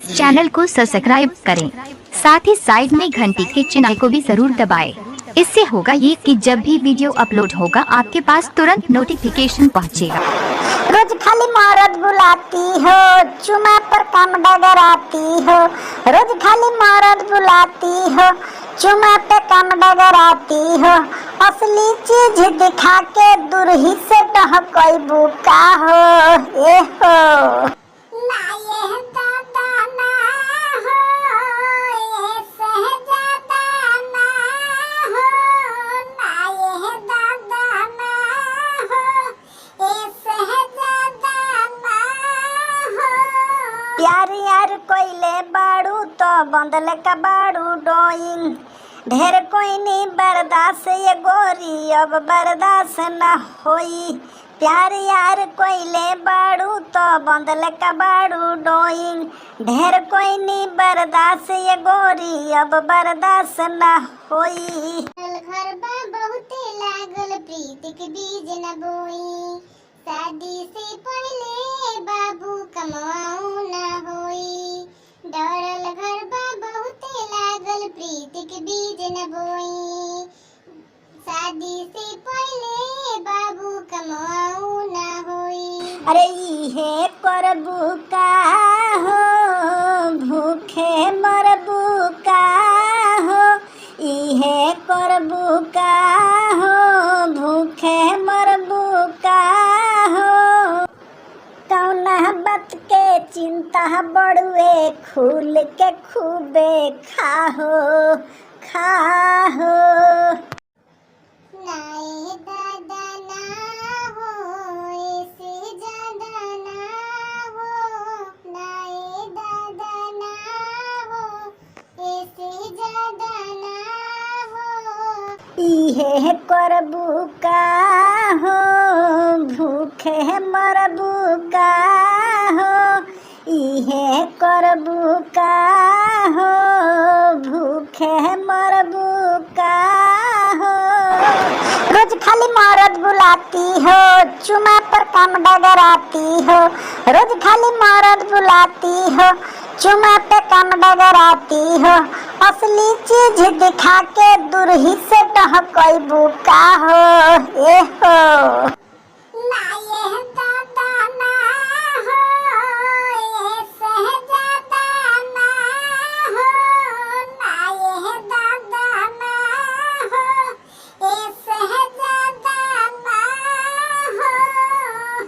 Channel को subscribe करें, साथ ही साइड में घंटी के चिन्ह को भी जरूर दबाएं। इससे होगा ये कि जब भी वीडियो अपलोड होगा आपके पास तुरंत नोटिफिकेशन पहुंचेगा। रोज खाली मौरत बुलाती हो, चुमा पर काम डगराती हो। रोज खाली मौरत बुलाती हो, चुमा पे काम डगराती हो। असली चीज दिखा के दूर ही से टहकोई बुका हो। ए हो ना ये दादा ना हो, ये सहजादा ना हो। ना ये दादा ना हो, ये सहजादा ना हो। प्यार यार कोइले बाड़ू तो बंदले का बाड़ू डोइंग। ढेर कोई नहीं बर्दाश्त ये गोरी, अब बर्दाश्त न होई। प्यार यार कोइले बाड़ू तो बंदले का बाड़ू डोइंग। ढेर कोई नहीं बर्दाश्त ये गोरी, अब बर्दाश्त न होई। घर बा बहुते लागल प्रीति के बीज न बोई। शादी से पहले बाबू कमाऊ न होई। डरल घर बा बहुते लागल प्रीति के बीज न बोई। शादी से पहले बाबू कमाऊ न होई। अरे इहे करबू का हो, भूखे मरबू का हो। इहे करबू का हो, भूखे मरबू का हो। कौना बात के चिंता बड़ुए, खुल के खूबे खाहो खाहो। नाए दादा ना हो, ऐसे ज्यादा ना हो। नाए दादा ना हो, ऐसे ज्यादा ना हो। इहे करबू का हो, भूखे मरबू का हो। इहे करबू का हो, भूखे मरबू का हो। रोज खाली मौरत बुलाती हो, चुमा पर काम डगराती हो। रोज खाली मौरत बुलाती हो, चुमा पे काम डगराती हो। असली चीज दिखा के दूर ही से टहकोई बुका हो। ए हो